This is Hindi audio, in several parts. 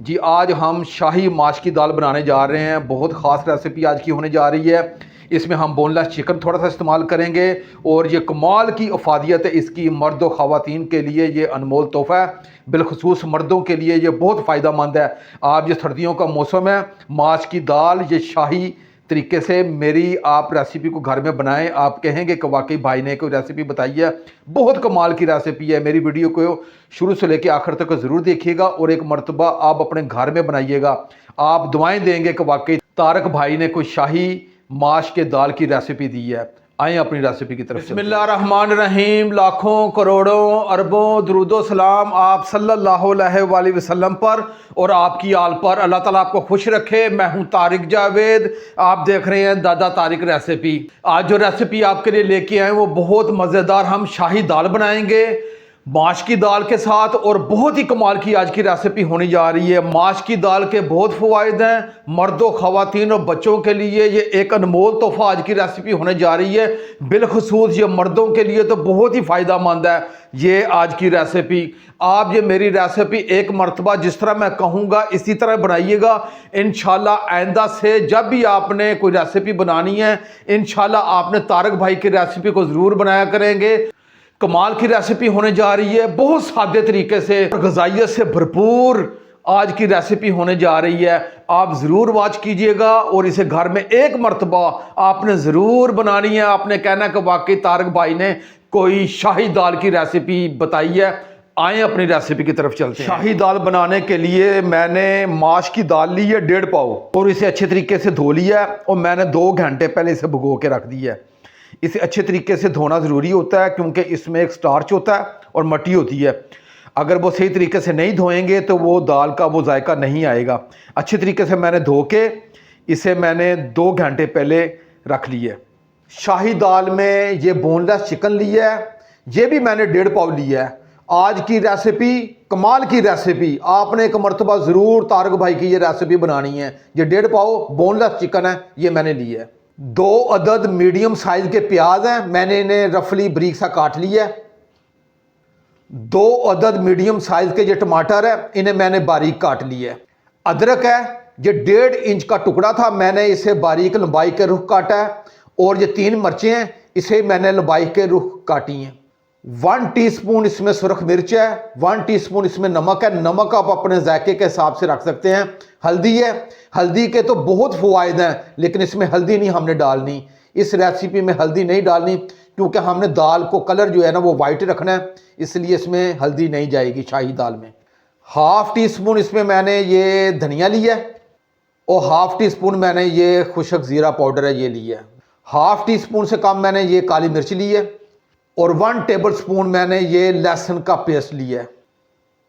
जी आज हम शाही माश की दाल बनाने जा रहे हैं। बहुत ख़ास रेसिपी आज की होने जा रही है। इसमें हम बोनलेस चिकन थोड़ा सा इस्तेमाल करेंगे और ये कमाल की अफादियत है इसकी। मर्द व ख़वातीन के लिए ये अनमोल तोहफ़ा है, बिलखसूस मर्दों के लिए ये बहुत फ़ायदेमंद है। आप ये सर्दियों का मौसम है, माश की दाल ये शाही तरीके से मेरी आप रेसिपी को घर में बनाएं। आप कहेंगे कि वाकई भाई ने कोई रेसिपी बताई है, बहुत कमाल की रेसिपी है। मेरी वीडियो को शुरू से लेकर आखिर तक ज़रूर देखिएगा और एक मर्तबा आप अपने घर में बनाइएगा। आप दुआएं देंगे कि वाकई तारक भाई ने कोई शाही माश के दाल की रेसिपी दी है। आए अपनी रेसिपी की तरफ। बिस्मिल्लाहिर्रहमानिर्रहीम। लाखों करोड़ों अरबों दरूदो सलाम आप सल्लल्लाहु अलैहि वसल्लम पर और आपकी आल पर। अल्लाह ताला आपको खुश रखे। मैं हूं तारिक जावेद, आप देख रहे हैं दादा तारिक रेसिपी। आज जो रेसिपी आपके लिए लेके आए वो बहुत मज़ेदार, हम शाही दाल बनाएंगे माश की दाल के साथ और बहुत ही कमाल की आज की रेसिपी होने जा रही है। माश की दाल के बहुत फ़वाइद हैं, मर्दों ख़वातीन और बच्चों के लिए ये एक अनमोल तोहफ़ा आज की रेसिपी होने जा रही है। बिलखसूस ये मर्दों के लिए तो बहुत ही फ़ायदेमंद है ये आज की रेसिपी। आप ये मेरी रेसिपी एक मरतबा जिस तरह मैं कहूँगा इसी तरह बनाइएगा। इंशाल्लाह आइंदा से जब भी आपने कोई रेसिपी बनानी है इंशाल्लाह आपने तारक भाई की रेसिपी को ज़रूर बनाया करेंगे। कमाल की रेसिपी होने जा रही है, बहुत सादे तरीके से ग़िज़ाइयत से भरपूर आज की रेसिपी होने जा रही है। आप ज़रूर वॉच कीजिएगा और इसे घर में एक मरतबा आपने ज़रूर बनानी है। आपने कहना कि वाकई तारक भाई ने कोई शाही दाल की रेसिपी बताई है। आए अपनी रेसिपी की तरफ चलते हैं। शाही दाल बनाने के लिए मैंने माश की दाल ली है 1.5 पाव और इसे अच्छे तरीके से धो लिया है और मैंने 2 घंटे पहले इसे भिगो के रख दिया है। इसे अच्छे तरीके से धोना ज़रूरी होता है क्योंकि इसमें एक स्टार्च होता है और मट्टी होती है। अगर वो सही तरीके से नहीं धोएंगे तो वो दाल का वो जायका नहीं आएगा। अच्छे तरीके से मैंने धो के इसे मैंने 2 घंटे पहले रख लिया है। शाही दाल में ये बोनलेस चिकन लिया है, ये भी मैंने 1.5 पाव लिया है। आज की रेसिपी कमाल की रेसिपी, आपने एक मरतबा ज़रूर तारक भाई की ये रेसिपी बनानी है। ये 1.5 पाव बोनलेस चिकन है, ये मैंने लिया है। 2 अदद मीडियम साइज के प्याज हैं, मैंने इन्हें रफली बारीक सा काट लिया है। 2 अदद मीडियम साइज के ये टमाटर है, इन्हें मैंने बारीक काट लिया है। अदरक है, ये 1.5 इंच का टुकड़ा था, मैंने इसे बारीक लंबाई के रुख काटा है। और ये 3 मिर्चें हैं, इसे मैंने लंबाई के रुख काटी हैं। 1 टीस्पून इसमें सुरख मिर्च है, 1 टीस्पून इसमें नमक है। नमक आप अपने जायके के हिसाब से रख सकते हैं। हल्दी है, हल्दी के तो बहुत फ़वाइद हैं लेकिन इसमें हल्दी नहीं हमने डालनी। इस रेसिपी में हल्दी नहीं डालनी क्योंकि हमने दाल को कलर जो है ना वो वाइट रखना है, इसलिए इसमें हल्दी नहीं जाएगी शाही दाल में। 1/2 टीस्पून इसमें मैंने ये धनिया लिया है और 1/2 टीस्पून मैंने ये खुशक ज़ीरा पाउडर है ये लिया है। 1/2 टीस्पून से कम मैंने ये काली मिर्च ली है और 1 टेबल स्पून मैंने ये लहसुन का पेस्ट लिया है।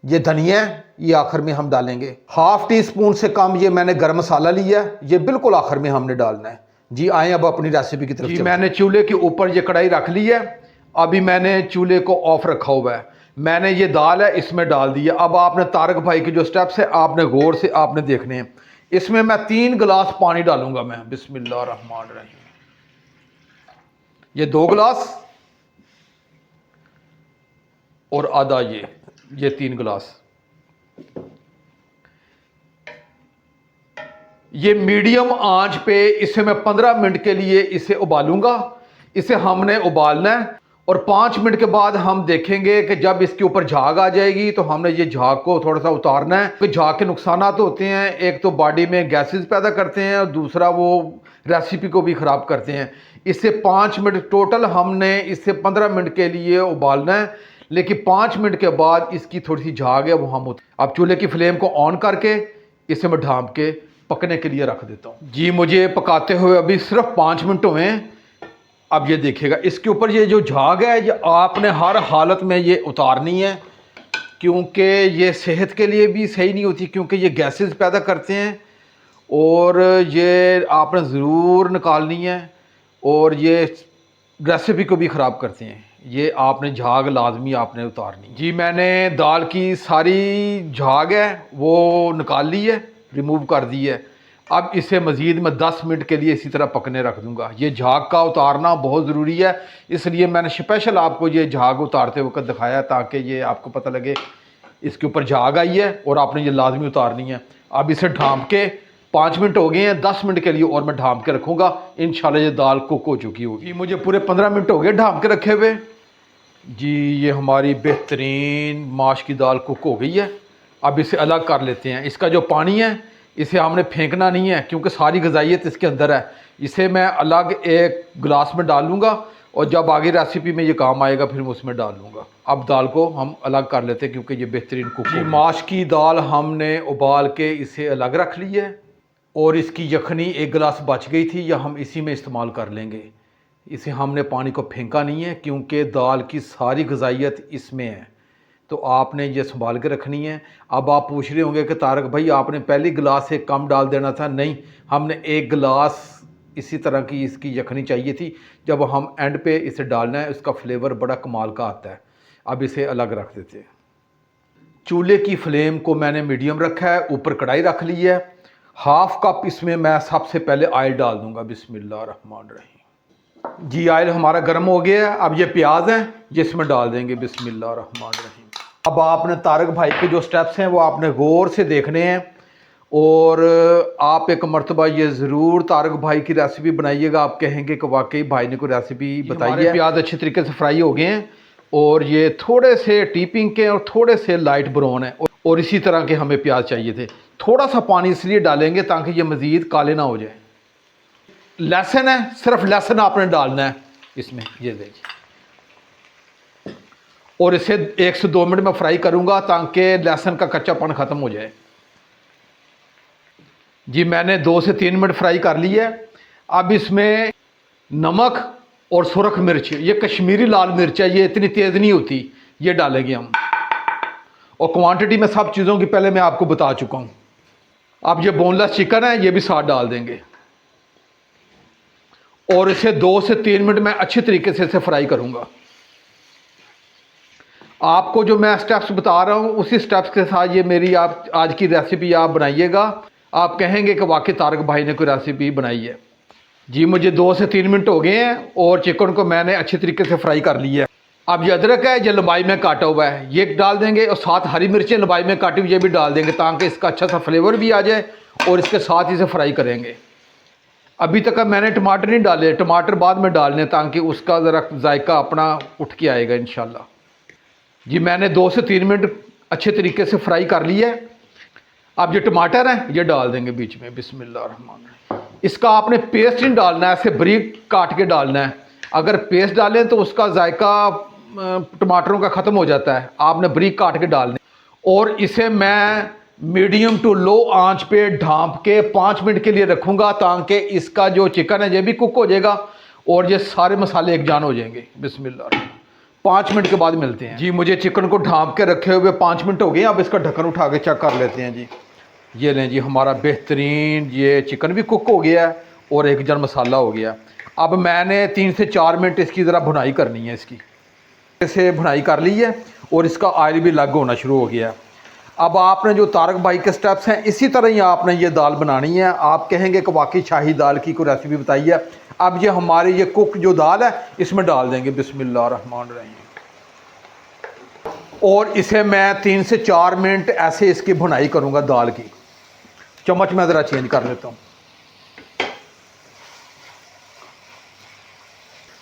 ये धनिया है, ये आखिर में हम डालेंगे। 1/2 टीस्पून से कम ये मैंने गरम मसाला लिया है, ये बिल्कुल आखिर में हमने डालना है। जी आए अब अपनी रेसिपी की तरफ। जी मैंने चूल्हे के ऊपर ये कढ़ाई रख ली है, अभी मैंने चूल्हे को ऑफ रखा हुआ है। मैंने ये दाल है इसमें डाल दी है। अब आपने तारक भाई के जो स्टेप्स है आपने गौर से आपने देखने हैं। इसमें मैं 3 गिलास पानी डालूंगा मैं। बिस्मिल्लाहिर्रहमानिर्रहीम। ये 2 गिलास और आधा ये 3 गिलास। ये मीडियम आंच पे इसे मैं 15 मिनट के लिए इसे उबालूंगा। इसे हमने उबालना है और 5 मिनट के बाद हम देखेंगे कि जब इसके ऊपर झाग आ जाएगी तो हमने ये झाग को थोड़ा सा उतारना है। तो झाग के नुकसान तो होते हैं, एक तो बॉडी में गैसेस पैदा करते हैं और दूसरा वो रेसिपी को भी ख़राब करते हैं। इससे 5 मिनट टोटल हमने इसे 15 मिनट के लिए उबालना है, लेकिन 5 मिनट के बाद इसकी थोड़ी सी झाग है वो हम अब चूल्हे की फ्लेम को ऑन करके इसे मैं ढाँप के पकने के लिए रख देता हूँ। जी मुझे पकाते हुए अभी सिर्फ 5 मिनट हुए हैं। अब ये देखिएगा इसके ऊपर ये जो झाग है ये आपने हर हालत में ये उतारनी है क्योंकि ये सेहत के लिए भी सही नहीं होती, क्योंकि ये गैसेस पैदा करते हैं और ये आपने ज़रूर निकालनी है और ये रेसिपी को भी ख़राब करते हैं। ये आपने झाग लाजमी आपने उतारनी। जी मैंने दाल की सारी झाग है वो निकाल ली है, रिमूव कर दी है। अब इसे मज़ीद मैं 10 मिनट के लिए इसी तरह पकने रख दूंगा। ये झाग का उतारना बहुत ज़रूरी है, इसलिए मैंने स्पेशल आपको ये झाग उतारते वक्त दिखाया ताकि ये आपको पता लगे इसके ऊपर झाग आई है और आपने ये लाजमी उतारनी है। अब इसे ढाँप के 5 मिनट हो गए हैं, 10 मिनट के लिए और मैं ढाँप के रखूँगा। इंशाल्लाह ये दाल कुक हो चुकी होगी। मुझे पूरे 15 मिनट हो गए ढाँप के रखे हुए जी। ये हमारी बेहतरीन माश की दाल कुक हो गई है। अब इसे अलग कर लेते हैं। इसका जो पानी है इसे हमने फेंकना नहीं है क्योंकि सारी ग़िज़ाइयत इसके अंदर है। इसे मैं अलग एक गिलास में डाल लूँगा और जब आगे रेसिपी में ये काम आएगा फिर मैं उसमें डाल लूँगा। अब दाल को हम अलग कर लेते हैं क्योंकि ये बेहतरीन कुक है। माश की दाल हमने उबाल के इसे अलग रख ली है और इसकी यखनी 1 गिलास बच गई थी, या हम इसी में इस्तेमाल कर लेंगे। इसे हमने पानी को फेंका नहीं है क्योंकि दाल की सारी ग़िज़ाइयत इसमें है, तो आपने ये संभाल के रखनी है। अब आप पूछ रहे होंगे कि तारक भाई आपने पहले गिलास से कम डाल देना था। नहीं, हमने 1 गिलास इसी तरह की इसकी यखनी चाहिए थी। जब हम एंड पे इसे डालना है उसका फ्लेवर बड़ा कमाल का आता है। अब इसे अलग रख देते हैं। चूल्हे की फ्लेम को मैंने मीडियम रखा है, ऊपर कढ़ाई रख ली है। 1/2 कप इसमें मैं सबसे पहले ऑयल डाल दूंगा। बिस्मिल्लाहिर्रहमानिर्रहीम जी। ऑयल हमारा गर्म हो गया है। अब ये प्याज हैं जिसमें डाल देंगे। बिस्मिल्लाहिर्रहमानिर्रहीम। अब आपने तारक भाई के जो स्टेप्स हैं वो आपने गौर से देखने हैं और आप एक मर्तबा ये ज़रूर तारक भाई की रेसिपी बनाइएगा। आप कहेंगे कि वाकई भाई ने कोई रेसिपी बताई है। प्याज अच्छे तरीके से फ्राई हो गए हैं और ये थोड़े से टीपिंग के और थोड़े से लाइट ब्राउन है और इसी तरह के हमें प्याज चाहिए थे। थोड़ा सा पानी इसलिए डालेंगे ताकि ये मज़ीद काले ना हो जाए। लहसुन है, सिर्फ लहसुन आपने डालना है इसमें, ये देखिए। और इसे 1 से 2 मिनट में फ्राई करूंगा ताकि लहसुन का कच्चापन ख़त्म हो जाए जी। मैंने 2 से 3 मिनट फ्राई कर ली है। अब इसमें नमक और सुरख मिर्च, ये कश्मीरी लाल मिर्च है, ये इतनी तेज़ नहीं होती, ये डालेंगे हम। और क्वांटिटी में सब चीज़ों की पहले मैं आपको बता चुका हूँ। अब ये बोनलेस चिकन है, ये भी साथ डाल देंगे और इसे 2 से 3 मिनट में अच्छी तरीके से इसे फ्राई करूंगा। आपको जो मैं स्टेप्स बता रहा हूं उसी स्टेप्स के साथ ये मेरी आप आज की रेसिपी आप बनाइएगा। आप कहेंगे कि वाकई तारक भाई ने कोई रेसिपी बनाई है जी। मुझे 2 से 3 मिनट हो गए हैं और चिकन को मैंने अच्छी तरीके से फ्राई कर लिया है। अब ये अदरक है, ये लंबाई में काटा हुआ है, ये डाल देंगे और साथ हरी मिर्चें लंबाई में काटी हुई ये भी डाल देंगे ताकि इसका अच्छा सा फ्लेवर भी आ जाए और इसके साथ इसे फ्राई करेंगे। अभी तक मैंने टमाटर नहीं डाले, टमाटर बाद में डालने ताकि उसका ज़रा जायका अपना उठ के आएगा इंशाल्लाह जी। मैंने 2 से 3 मिनट अच्छे तरीके से फ्राई कर लिया है। अब ये टमाटर है ये डाल देंगे बीच में। बिस्मिल्लाहिर्रहमानिर्रहीम। इसका आपने पेस्ट नहीं डालना है, ऐसे बारीक काट के डालना है। अगर पेस्ट डालें तो उसका जायका टमाटरों का ख़त्म हो जाता है, आपने बारीक काट के डालने। और इसे मैं मीडियम टू लो आंच पे ढाँप के 5 मिनट के लिए रखूँगा ताकि इसका जो चिकन है ये भी कुक हो जाएगा और ये सारे मसाले एक जान हो जाएंगे। बिस्मिल्लाह। 5 मिनट के बाद मिलते हैं जी। मुझे चिकन को ढाँप के रखे हुए 5 मिनट हो गए। अब इसका ढक्कन उठा के चेक कर लेते हैं जी। ये लें जी, हमारा बेहतरीन ये चिकन भी कुक हो गया है और एक जन मसाला हो गया। अब मैंने 3 से 4 मिनट इसकी ज़रा भुनाई करनी है। इसकी से भुनाई कर ली है और इसका ऑयल भी अलग होना शुरू हो गया है। अब आपने जो तारक भाई के स्टेप्स हैं इसी तरह ही आपने ये दाल बनानी है। आप कहेंगे कि वाकई शाही दाल की कोई रेसिपी बताई है। अब ये हमारी ये कुक जो दाल है इसमें डाल देंगे। बिस्मिल्लाहिर्रहमानिर्रहीम। और इसे मैं 3 से 4 मिनट ऐसे इसकी भुनाई करूँगा दाल की। चम्मच मैं ज़रा चेंज कर लेता हूँ।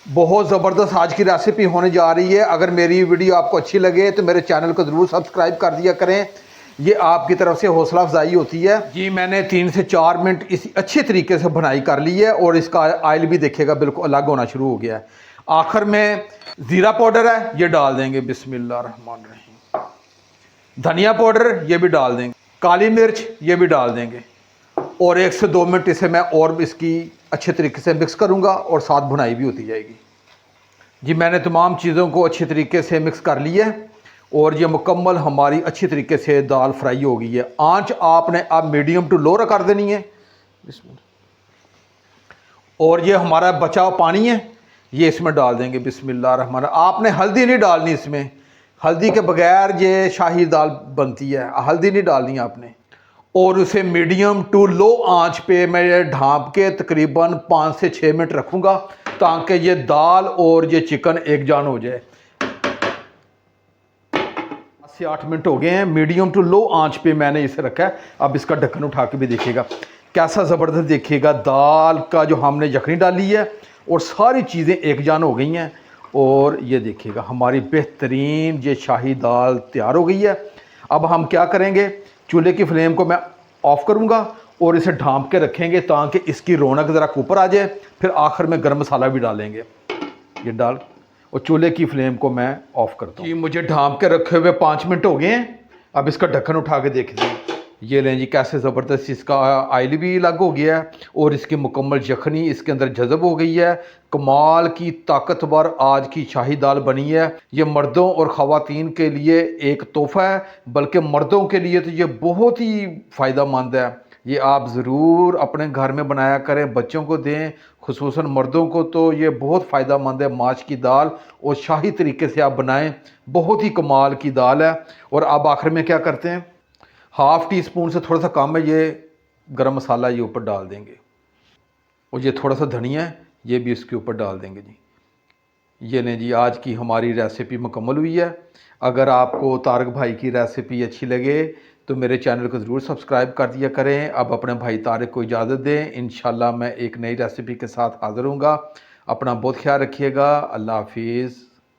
बहुत ज़बरदस्त आज की रेसिपी होने जा रही है। अगर मेरी वीडियो आपको अच्छी लगे तो मेरे चैनल को ज़रूर सब्सक्राइब कर दिया करें, ये आपकी तरफ से हौसला अफजाई होती है जी। मैंने 3 से 4 मिनट इसी अच्छी तरीके से भुनाई कर ली है और इसका ऑयल भी देखिएगा बिल्कुल अलग होना शुरू हो गया है। आखिर में ज़ीरा पाउडर है ये डाल देंगे। बिस्मिल्लाहिर्रहमानिर्रहीम। धनिया पाउडर ये भी डाल देंगे, काली मिर्च ये भी डाल देंगे और 1 से 2 मिनट इसे मैं और इसकी अच्छे तरीके से मिक्स करूंगा और साथ भुनाई भी होती जाएगी जी। मैंने तमाम चीज़ों को अच्छी तरीके से मिक्स कर लिया है और ये मुकम्मल हमारी अच्छी तरीके से दाल फ्राई हो गई है। आंच आपने अब मीडियम टू लो कर देनी है। और ये हमारा बचा हुआ पानी है ये इसमें डाल देंगे। बिस्मिल्लाहिर्रहमान। आपने हल्दी नहीं डालनी इसमें, हल्दी के बगैर ये शाही दाल बनती है, हल्दी नहीं डालनी आपने। और उसे मीडियम टू लो आंच पे मैं ढाँप के तकरीबन 5 से 6 मिनट रखूँगा ताकि ये दाल और ये चिकन एक जान हो जाए। से 8 मिनट हो गए हैं। मीडियम टू लो आंच पे मैंने इसे रखा है। अब इसका ढक्कन उठा के भी देखिएगा कैसा ज़बरदस्त, देखिएगा दाल का जो हमने यखनी डाली है और सारी चीज़ें एक जान हो गई हैं। और ये देखिएगा हमारी बेहतरीन ये शाही दाल तैयार हो गई है। अब हम क्या करेंगे, चूल्हे की फ्लेम को मैं ऑफ़ करूँगा और इसे ढाँप के रखेंगे ताकि इसकी रौनक ज़रा ऊपर आ जाए। फिर आखिर में गर्म मसाला भी डालेंगे, ये डाल और चूल्हे की फ्लेम को मैं ऑफ़ करता हूँ। जी मुझे ढाँप के रखे हुए 5 मिनट हो गए हैं। अब इसका ढक्कन उठा के देखते हैं। ये लें जी कैसे ज़बरदस्त इसका आयल भी अलग हो गया है और इसकी मुकम्मल यखनी इसके अंदर जज़ब हो गई है। कमाल की ताकतवर आज की शाही दाल बनी है। ये मर्दों और ख़वातीन के लिए एक तोहफ़ा है, बल्कि मर्दों के लिए तो ये बहुत ही फ़ायदेमंद है। ये आप ज़रूर अपने घर में बनाया करें, बच्चों को दें, खुसूसन मर्दों को तो ये बहुत फ़ायदेमंद है। माश की दाल और शाही तरीके से आप बनाएं, बहुत ही कमाल की दाल है। और अब आखिर में क्या करते हैं, हाफ़ टी स्पून से थोड़ा सा कम है ये गरम मसाला ये ऊपर डाल देंगे और ये थोड़ा सा धनिया है ये भी इसके ऊपर डाल देंगे जी। ये लें जी आज की हमारी रेसिपी मुकम्मल हुई है। अगर आपको तारक भाई की रेसिपी अच्छी लगे तो मेरे चैनल को ज़रूर सब्सक्राइब कर दिया करें। अब अपने भाई तारक को इजाज़त दें, इंशाल्लाह मैं एक नई रेसिपी के साथ हाज़िर हूँगा। अपना बहुत ख्याल रखिएगा। अल्लाह हाफिज़।